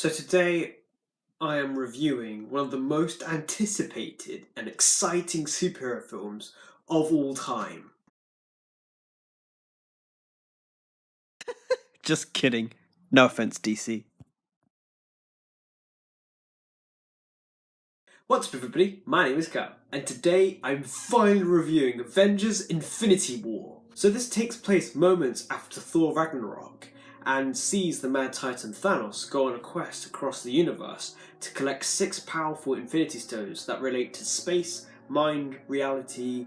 So today I am reviewing one of the most anticipated and exciting superhero films of all time. Just kidding. No offense, DC. What's up everybody, my name is Cal, and today I'm finally reviewing Avengers Infinity War. So this takes place moments after Thor Ragnarok, and sees the Mad Titan Thanos go on a quest across the universe to collect 6 powerful Infinity Stones that relate to space, mind, reality,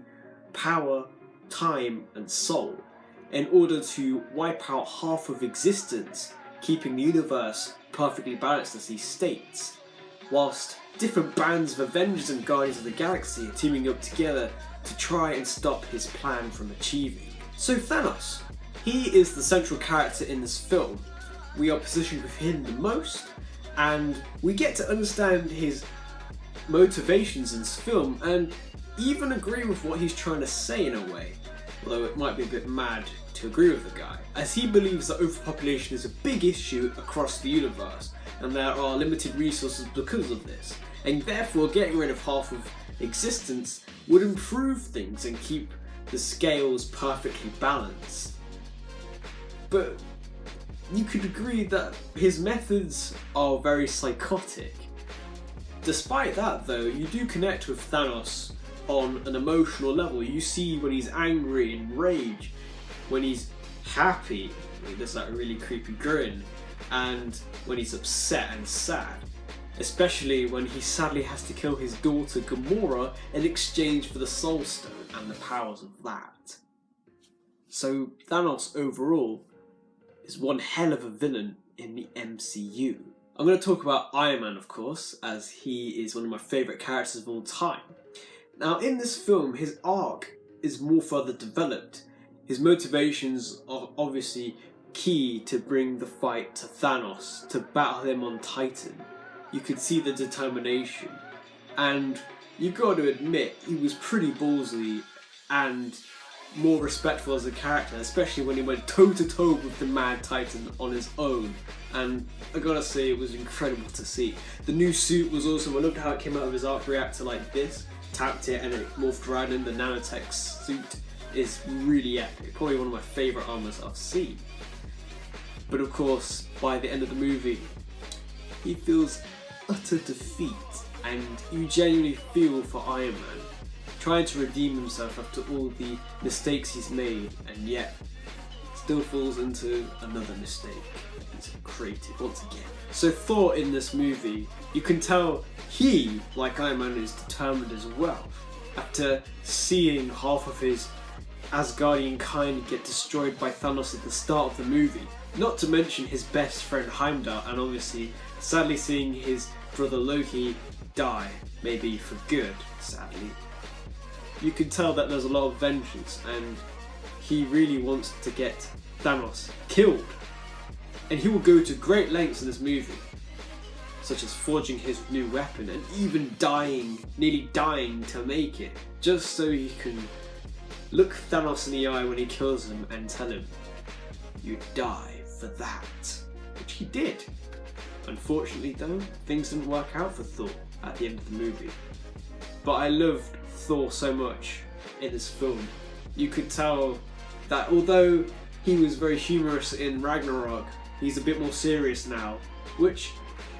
power, time, and soul, in order to wipe out half of existence, keeping the universe perfectly balanced as he states, whilst different bands of Avengers and Guardians of the Galaxy are teaming up together to try and stop his plan from achieving. So Thanos, he is the central character in this film. We are positioned with him the most, and we get to understand his motivations in this film and even agree with what he's trying to say in a way, although it might be a bit mad to agree with the guy, as he believes that overpopulation is a big issue across the universe and there are limited resources because of this, and therefore getting rid of half of existence would improve things and keep the scales perfectly balanced. But you could agree that his methods are very psychotic. Despite that though, you do connect with Thanos on an emotional level. You see when he's angry and rage, when he's happy, he does that really creepy grin, and when he's upset and sad. Especially when he sadly has to kill his daughter Gamora in exchange for the Soul Stone and the powers of that. So Thanos overall is one hell of a villain in the MCU. I'm going to talk about Iron Man, of course, as he is one of my favourite characters of all time. Now in this film, his arc is more further developed. His motivations are obviously key to bring the fight to Thanos, to battle him on Titan. You could see the determination, and you've got to admit he was pretty ballsy and more respectful as a character, especially when he went toe to toe with the Mad Titan on his own, and I gotta say it was incredible to see. The new suit was awesome. I loved how it came out of his arc reactor like this, tapped it and it morphed right in. The nanotech suit is really epic, probably one of my favourite armours I've seen. But of course, by the end of the movie, he feels utter defeat, and you genuinely feel for Iron Man, trying to redeem himself after all the mistakes he's made, and yet still falls into another mistake he's created once again. So Thor in this movie, you can tell he, like Iron Man, is determined as well. After seeing half of his Asgardian kind get destroyed by Thanos at the start of the movie, not to mention his best friend Heimdall, and obviously sadly seeing his brother Loki die, maybe for good, sadly. You can tell that there's a lot of vengeance, and he really wants to get Thanos killed. And he will go to great lengths in this movie, such as forging his new weapon and even dying, nearly dying to make it, just so he can look Thanos in the eye when he kills him and tell him, "You die for that," which he did. Unfortunately though, things didn't work out for Thor at the end of the movie. But I loved Thor so much in this film. You could tell that although he was very humorous in Ragnarok, he's a bit more serious now, which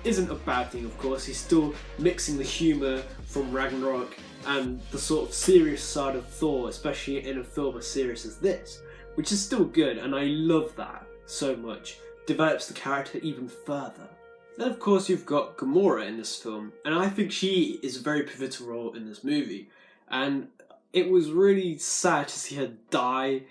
isn't a bad thing of course. He's still mixing the humour from Ragnarok and the sort of serious side of Thor, especially in a film as serious as this, which is still good, and I love that so much. Develops the character even further. Then of course you've got Gamora in this film, and I think she is a very pivotal role in this movie, and it was really sad to see her die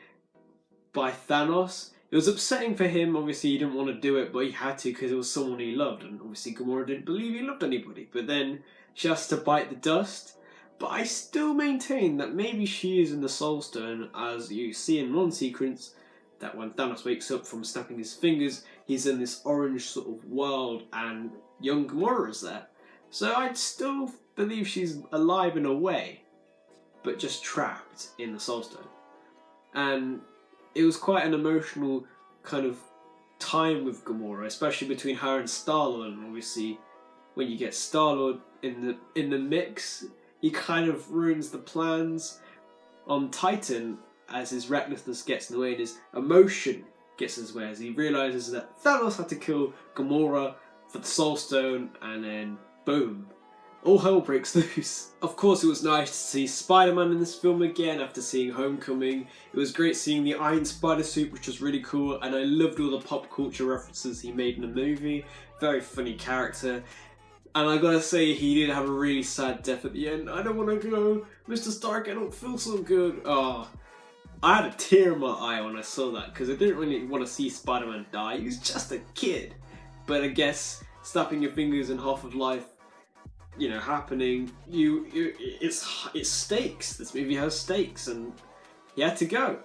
by Thanos. It was upsetting for him, obviously he didn't want to do it, but he had to because it was someone he loved, and obviously Gamora didn't believe he loved anybody, but then she has to bite the dust. But I still maintain that maybe she is in the Soul Stone, as you see in one sequence, that when Thanos wakes up from snapping his fingers, he's in this orange sort of world and young Gamora is there. So I'd still believe she's alive in a way, but just trapped in the Soul Stone. And it was quite an emotional kind of time with Gamora, especially between her and Star-Lord. And obviously, when you get Star-Lord in the mix, he kind of ruins the plans on Titan as his recklessness gets in the way and his emotion gets in his way as he realises that Thanos had to kill Gamora for the Soul Stone, and then boom, all hell breaks loose. Of course, it was nice to see Spider-Man in this film again after seeing Homecoming. It was great seeing the Iron Spider suit, which was really cool, and I loved all the pop culture references he made in the movie. Very funny character. And I gotta say, he did have a really sad death at the end. I don't want to go, Mr. Stark, I don't feel so good. Oh, I had a tear in my eye when I saw that, because I didn't really want to see Spider-Man die. He was just a kid. But I guess snapping your fingers and half of life, you know, happening, it's stakes. This movie has stakes, and he had to go.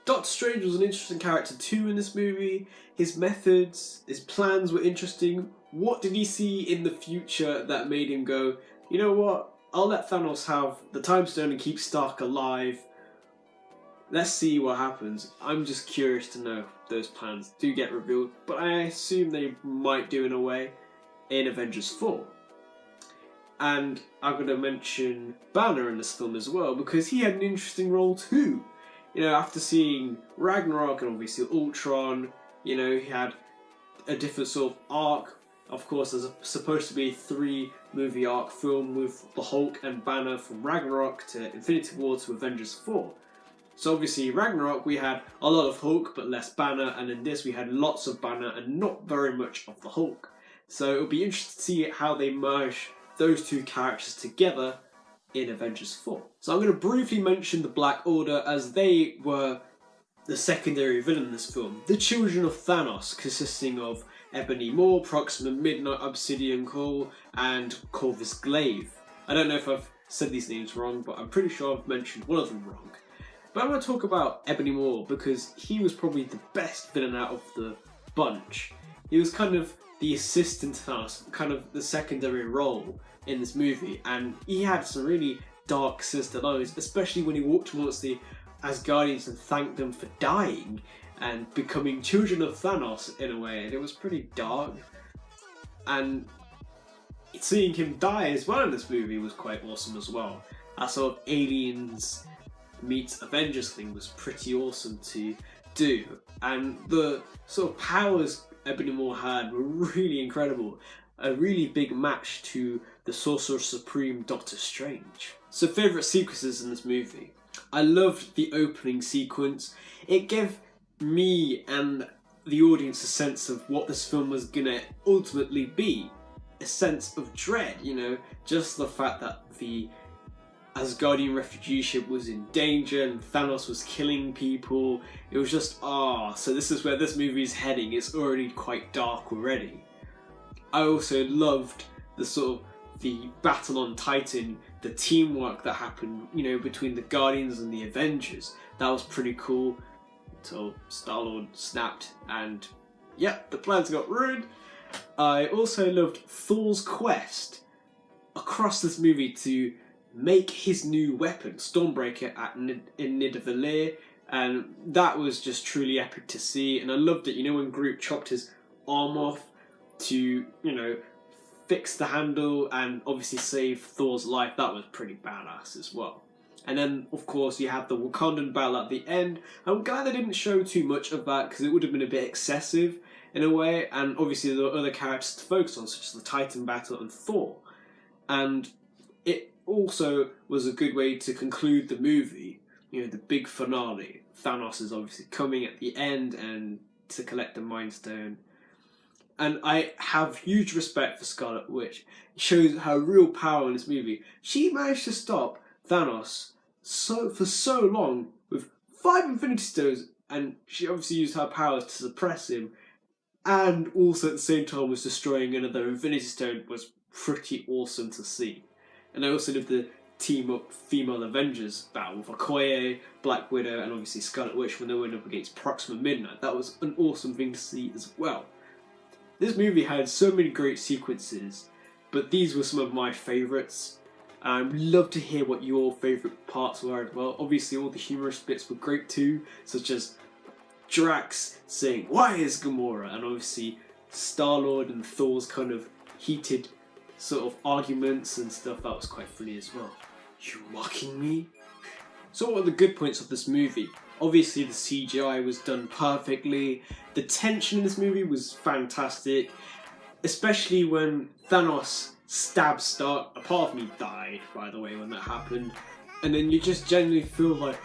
Doctor Strange was an interesting character too in this movie. His methods, his plans were interesting. What did he see in the future that made him go, you know what, I'll let Thanos have the Time Stone and keep Stark alive. Let's see what happens. I'm just curious to know if those plans do get revealed, but I assume they might do in a way in Avengers 4. And I'm going to mention Banner in this film as well, because he had an interesting role too. You know, after seeing Ragnarok and obviously Ultron, you know, he had a different sort of arc. Of course, there's supposed to be a 3-movie arc film with the Hulk and Banner from Ragnarok to Infinity War to Avengers 4. So obviously Ragnarok we had a lot of Hulk but less Banner, and in this we had lots of Banner and not very much of the Hulk. So it'll be interesting to see how they merge those two characters together in Avengers 4. So I'm going to briefly mention the Black Order, as they were the secondary villain in this film. The children of Thanos, consisting of Ebony Maw, Proxima Midnight, Obsidian Cole, and Corvus Glaive. I don't know if I've said these names wrong, but I'm pretty sure I've mentioned one of them wrong. But I'm going to talk about Ebony Maw because he was probably the best villain out of the bunch. He was kind of the assistant to Thanos, kind of the secondary role in this movie, and he had some really dark, sinister lines, especially when he walked towards the Asgardians and thanked them for dying and becoming children of Thanos in a way, and it was pretty dark. And seeing him die as well in this movie was quite awesome as well. That sort of aliens meets Avengers thing was pretty awesome to do, and the sort of powers Ebony Maw had were really incredible. A really big match to the Sorcerer Supreme Doctor Strange. So favourite sequences in this movie. I loved the opening sequence. It gave me and the audience a sense of what this film was gonna ultimately be. A sense of dread, you know, just the fact that the Asgardian refugee ship was in danger and Thanos was killing people. It was just, so this is where this movie is heading. It's already quite dark already. I also loved the sort of the battle on Titan, the teamwork that happened, you know, between the Guardians and the Avengers. That was pretty cool until Star-Lord snapped and, yep, the plans got ruined. I also loved Thor's quest across this movie to make his new weapon, Stormbreaker, in Nidavellir, and that was just truly epic to see. And I loved it, you know, when Groot chopped his arm off to, you know, fix the handle and obviously save Thor's life. That was pretty badass as well. And then, of course, you had the Wakandan battle at the end. I'm glad they didn't show too much of that because it would have been a bit excessive in a way, and obviously there were other characters to focus on, such as the Titan battle and Thor. And it also was a good way to conclude the movie, you know, the big finale. Thanos is obviously coming at the end and to collect the Mind Stone. And I have huge respect for Scarlet Witch. It shows her real power in this movie. She managed to stop Thanos for so long with 5 Infinity Stones, and she obviously used her powers to suppress him, and also at the same time was destroying another Infinity Stone. Was pretty awesome to see. And I also did the team up female Avengers battle with Okoye, Black Widow, and obviously Scarlet Witch when they went up against Proxima Midnight. That was an awesome thing to see as well. This movie had so many great sequences, but these were some of my favourites. I'd love to hear what your favourite parts were as well. Obviously all the humorous bits were great too, such as Drax saying, "Why is Gamora?" And obviously Star-Lord and Thor's kind of heated sort of arguments and stuff. That was quite funny as well. You mocking me? So what are the good points of this movie? Obviously the CGI was done perfectly. The tension in this movie was fantastic. Especially when Thanos stabbed Stark. A part of me died, by the way, when that happened. And then you just genuinely feel like,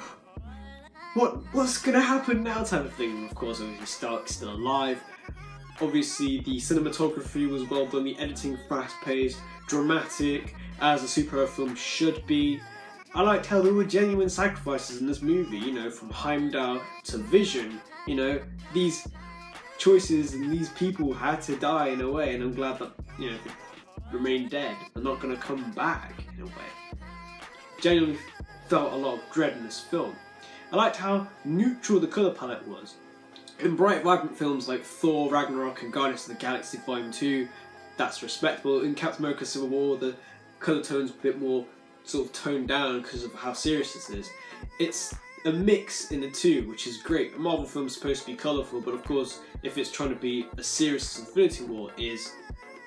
what's gonna happen now type of thing. And of course, obviously Stark's still alive. Obviously the cinematography was well done, the editing fast-paced, dramatic, as a superhero film should be. I liked how there were genuine sacrifices in this movie, you know, from Heimdall to Vision. You know, these choices and these people had to die in a way, and I'm glad that, you know, they remain dead. They're not going to come back in a way. Genuinely felt a lot of dread in this film. I liked how neutral the colour palette was. In bright, vibrant films like Thor, Ragnarok and Guardians of the Galaxy Volume 2, that's respectable. In Captain America Civil War, the colour tone's a bit more sort of toned down because of how serious this is. It's a mix in the two, which is great. A Marvel film's supposed to be colourful, but of course, if it's trying to be as serious as Infinity War is,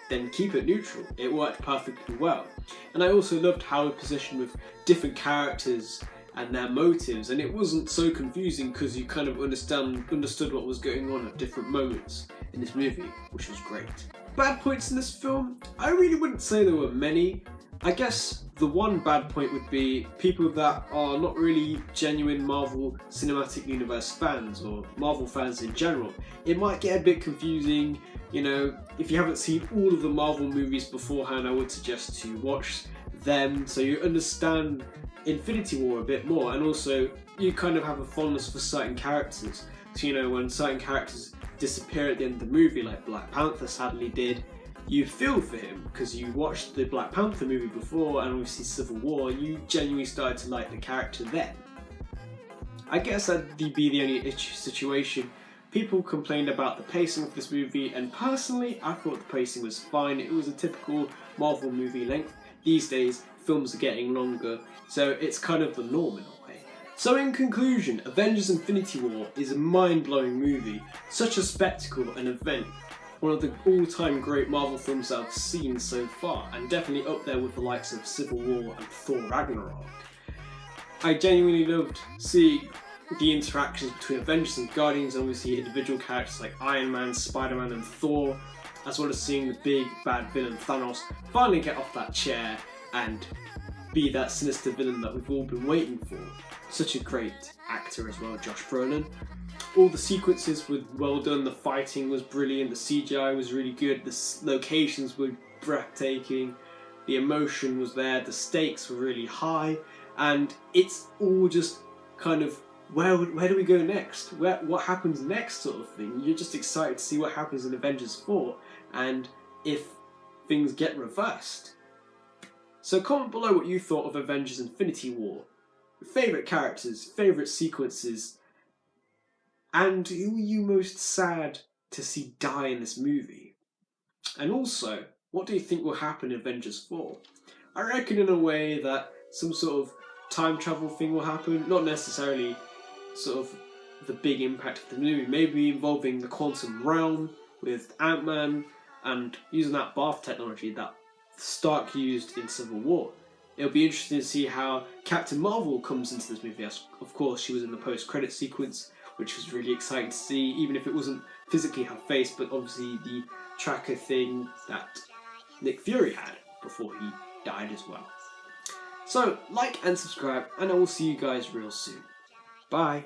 then keep it neutral. It worked perfectly well. And I also loved how it positioned with different characters and their motives, and it wasn't so confusing because you kind of understood what was going on at different moments in this movie, which was great. Bad points in this film? I really wouldn't say there were many. I guess the one bad point would be people that are not really genuine Marvel Cinematic Universe fans or Marvel fans in general. It might get a bit confusing, you know, if you haven't seen all of the Marvel movies beforehand, I would suggest to watch them so you understand Infinity War a bit more, and also you kind of have a fondness for certain characters. So, you know, when certain characters disappear at the end of the movie, like Black Panther sadly did, you feel for him because you watched the Black Panther movie before, and obviously Civil War, you genuinely started to like the character then. I guess that'd be the only situation. People complained about the pacing of this movie, and personally I thought the pacing was fine. It was a typical Marvel movie length. These days films are getting longer, so it's kind of the norm in a way. So in conclusion, Avengers Infinity War is a mind-blowing movie, such a spectacle and event. One of the all-time great Marvel films that I've seen so far, and definitely up there with the likes of Civil War and Thor Ragnarok. I genuinely loved seeing the interactions between Avengers and Guardians, and obviously individual characters like Iron Man, Spider-Man and Thor, as well as seeing the big bad villain Thanos finally get off that chair and be that sinister villain that we've all been waiting for. Such a great actor as well, Josh Brolin. All the sequences were well done, the fighting was brilliant, the CGI was really good, the locations were breathtaking, the emotion was there, the stakes were really high, and it's all just kind of, where do we go next? What happens next sort of thing. You're just excited to see what happens in Avengers 4 and if things get reversed. So comment below what you thought of Avengers Infinity War, your favourite characters, favourite sequences, and who are you most sad to see die in this movie? And also, what do you think will happen in Avengers 4? I reckon in a way that some sort of time travel thing will happen, not necessarily sort of the big impact of the movie, maybe involving the quantum realm with Ant-Man and using that bath technology that Stark used in Civil War. It'll be interesting to see how Captain Marvel comes into this movie. Of course, she was in the post-credit sequence, which was really exciting to see, even if it wasn't physically her face, but obviously the tracker thing that Nick Fury had before he died as well. So, like and subscribe, and I will see you guys real soon. Bye!